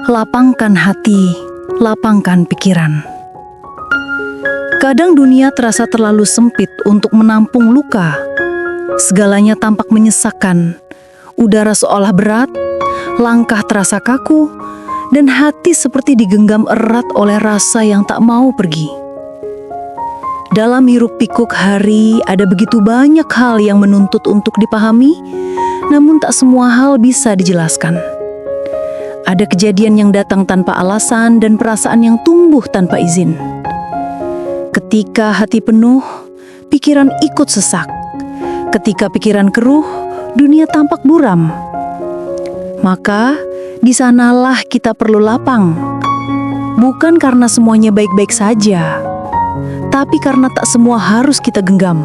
Lapangkan hati, lapangkan pikiran. Kadang dunia terasa terlalu sempit untuk menampung luka. Segalanya tampak menyesakkan. Udara seolah berat, langkah terasa kaku, dan hati seperti digenggam erat oleh rasa yang tak mau pergi. Dalam hiruk pikuk hari ada begitu banyak hal yang menuntut untuk dipahami, namun tak semua hal bisa dijelaskan. Ada kejadian yang datang tanpa alasan dan perasaan yang tumbuh tanpa izin. Ketika hati penuh, pikiran ikut sesak. Ketika pikiran keruh, dunia tampak buram. Maka, di sanalah kita perlu lapang. Bukan karena semuanya baik-baik saja, tapi karena tak semua harus kita genggam.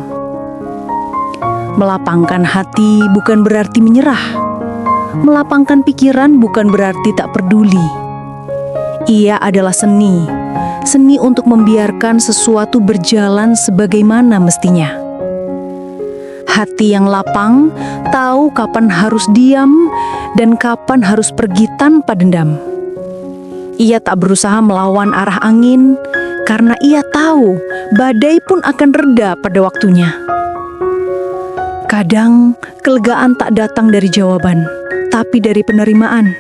Melapangkan hati bukan berarti menyerah. Melapangkan pikiran bukan berarti tak peduli. Ia adalah seni. Seni untuk membiarkan sesuatu berjalan sebagaimana mestinya. Hati yang lapang tahu kapan harus diam dan kapan harus pergi tanpa dendam. Ia tak berusaha melawan arah angin karena ia tahu badai pun akan reda pada waktunya. Kadang kelegaan tak datang dari jawaban, tapi dari penerimaan.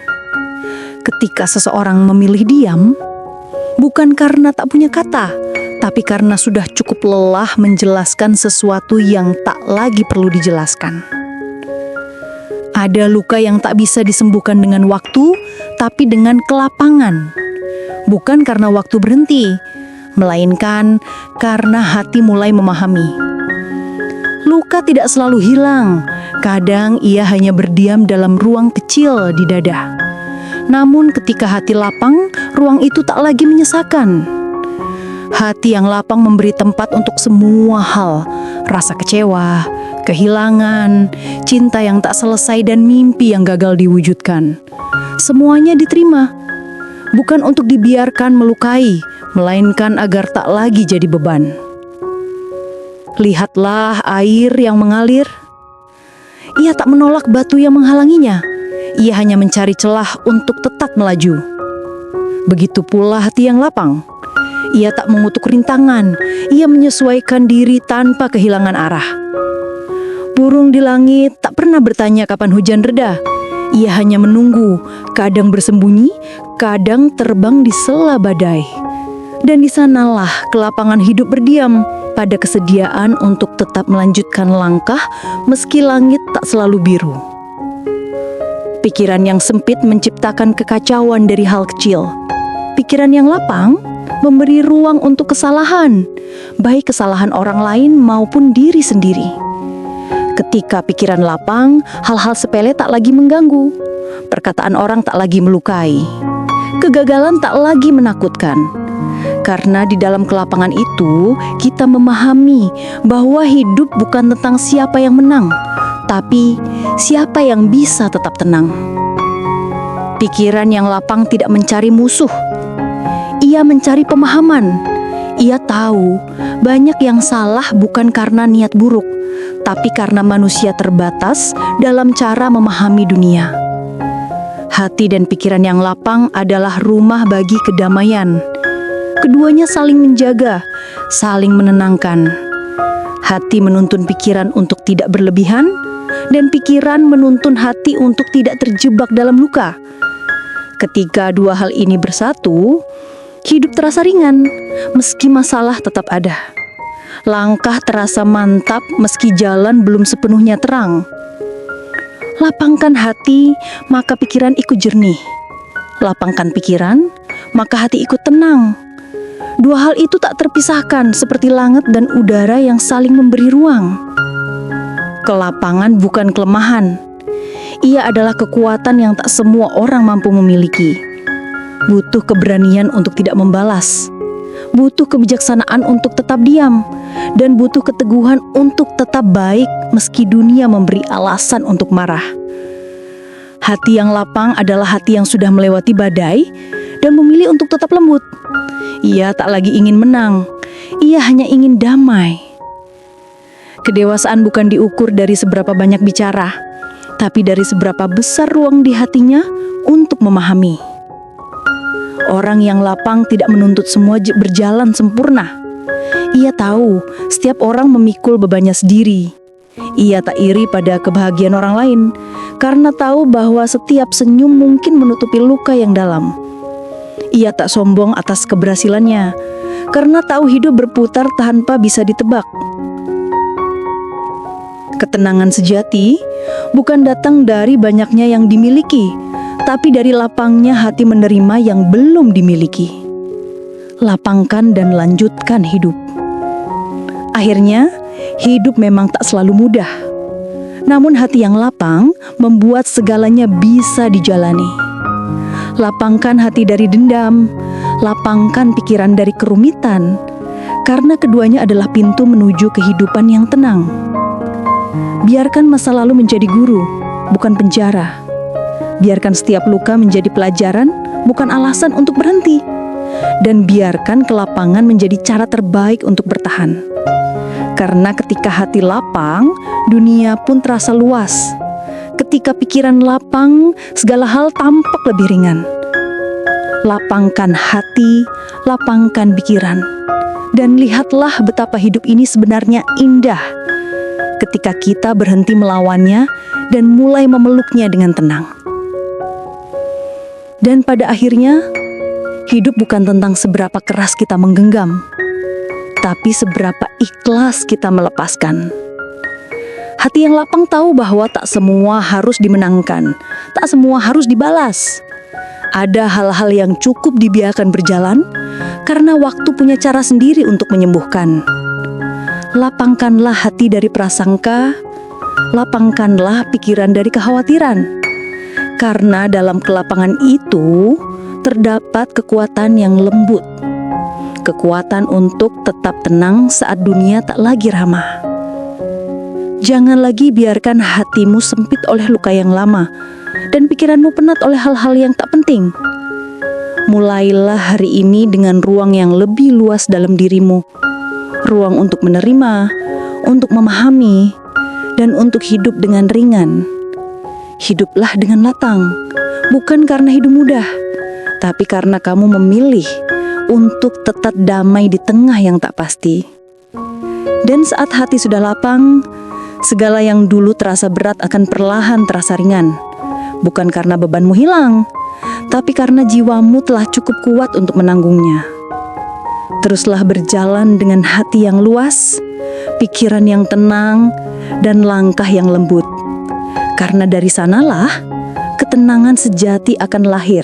Ketika seseorang memilih diam, bukan karena tak punya kata, tapi karena sudah cukup lelah menjelaskan sesuatu yang tak lagi perlu dijelaskan. Ada luka yang tak bisa disembuhkan dengan waktu, tapi dengan kelapangan. Bukan karena waktu berhenti, melainkan karena hati mulai memahami. Luka tidak selalu hilang, kadang ia hanya berdiam dalam ruang kecil di dada. Namun ketika hati lapang, ruang itu tak lagi menyesakan. Hati yang lapang memberi tempat untuk semua hal, rasa kecewa, kehilangan, cinta yang tak selesai dan mimpi yang gagal diwujudkan. Semuanya diterima, bukan untuk dibiarkan melukai, melainkan agar tak lagi jadi beban. Lihatlah air yang mengalir. Ia tak menolak batu yang menghalanginya. Ia hanya mencari celah untuk tetap melaju. Begitu pula hati yang lapang. Ia tak mengutuk rintangan. Ia menyesuaikan diri tanpa kehilangan arah. Burung di langit tak pernah bertanya kapan hujan reda. Ia hanya menunggu, kadang bersembunyi, kadang terbang di sela badai. Dan di sanalah kelapangan hidup berdiam, pada kesediaan untuk tetap melanjutkan langkah meski langit tak selalu biru. Pikiran yang sempit menciptakan kekacauan dari hal kecil. Pikiran yang lapang memberi ruang untuk kesalahan, baik kesalahan orang lain maupun diri sendiri. Ketika pikiran lapang, hal-hal sepele tak lagi mengganggu. Perkataan orang tak lagi melukai. Kegagalan tak lagi menakutkan. Karena di dalam kelapangan itu, kita memahami bahwa hidup bukan tentang siapa yang menang, tapi siapa yang bisa tetap tenang. Pikiran yang lapang tidak mencari musuh. Ia mencari pemahaman. Ia tahu banyak yang salah bukan karena niat buruk, tapi karena manusia terbatas dalam cara memahami dunia. Hati dan pikiran yang lapang adalah rumah bagi kedamaian. Keduanya saling menjaga, saling menenangkan. Hati menuntun pikiran untuk tidak berlebihan, dan pikiran menuntun hati untuk tidak terjebak dalam luka. Ketika dua hal ini bersatu, hidup terasa ringan, meski masalah tetap ada. Langkah terasa mantap meski jalan belum sepenuhnya terang. Lapangkan hati, maka pikiran ikut jernih. Lapangkan pikiran, maka hati ikut tenang. Dua hal itu tak terpisahkan seperti langit dan udara yang saling memberi ruang. Kelapangan bukan kelemahan. Ia adalah kekuatan yang tak semua orang mampu memiliki. Butuh keberanian untuk tidak membalas. Butuh kebijaksanaan untuk tetap diam. Dan butuh keteguhan untuk tetap baik meski dunia memberi alasan untuk marah. Hati yang lapang adalah hati yang sudah melewati badai dan memilih untuk tetap lembut. Ia tak lagi ingin menang, ia hanya ingin damai. Kedewasaan bukan diukur dari seberapa banyak bicara, tapi dari seberapa besar ruang di hatinya untuk memahami. Orang yang lapang tidak menuntut semua berjalan sempurna. Ia tahu setiap orang memikul bebannya sendiri. Ia tak iri pada kebahagiaan orang lain, karena tahu bahwa setiap senyum mungkin menutupi luka yang dalam. Ia tak sombong atas keberhasilannya, karena tahu hidup berputar tanpa bisa ditebak. Ketenangan sejati bukan datang dari banyaknya yang dimiliki, tapi dari lapangnya hati menerima yang belum dimiliki. Lapangkan dan lanjutkan hidup. Akhirnya, hidup memang tak selalu mudah. Namun hati yang lapang membuat segalanya bisa dijalani. Lapangkan hati dari dendam, lapangkan pikiran dari kerumitan, karena keduanya adalah pintu menuju kehidupan yang tenang. Biarkan masa lalu menjadi guru, bukan penjara. Biarkan setiap luka menjadi pelajaran, bukan alasan untuk berhenti. Dan biarkan kelapangan menjadi cara terbaik untuk bertahan. Karena ketika hati lapang, dunia pun terasa luas. Ketika pikiran lapang, segala hal tampak lebih ringan. Lapangkan hati, lapangkan pikiran. Dan lihatlah betapa hidup ini sebenarnya indah ketika kita berhenti melawannya dan mulai memeluknya dengan tenang. Dan pada akhirnya, hidup bukan tentang seberapa keras kita menggenggam, tapi seberapa ikhlas kita melepaskan. Hati yang lapang tahu bahwa tak semua harus dimenangkan, tak semua harus dibalas. Ada hal-hal yang cukup dibiarkan berjalan, karena waktu punya cara sendiri untuk menyembuhkan. Lapangkanlah hati dari prasangka, lapangkanlah pikiran dari kekhawatiran. Karena dalam kelapangan itu terdapat kekuatan yang lembut. Kekuatan untuk tetap tenang saat dunia tak lagi ramah. Jangan lagi biarkan hatimu sempit oleh luka yang lama dan pikiranmu penat oleh hal-hal yang tak penting. Mulailah hari ini dengan ruang yang lebih luas dalam dirimu. Ruang untuk menerima, untuk memahami, dan untuk hidup dengan ringan. Hiduplah dengan latang, bukan karena hidup mudah, tapi karena kamu memilih untuk tetap damai di tengah yang tak pasti. Dan saat hati sudah lapang, segala yang dulu terasa berat akan perlahan terasa ringan. Bukan karena bebanmu hilang, tapi karena jiwamu telah cukup kuat untuk menanggungnya. Teruslah berjalan dengan hati yang luas, pikiran yang tenang, dan langkah yang lembut. Karena dari sanalah ketenangan sejati akan lahir.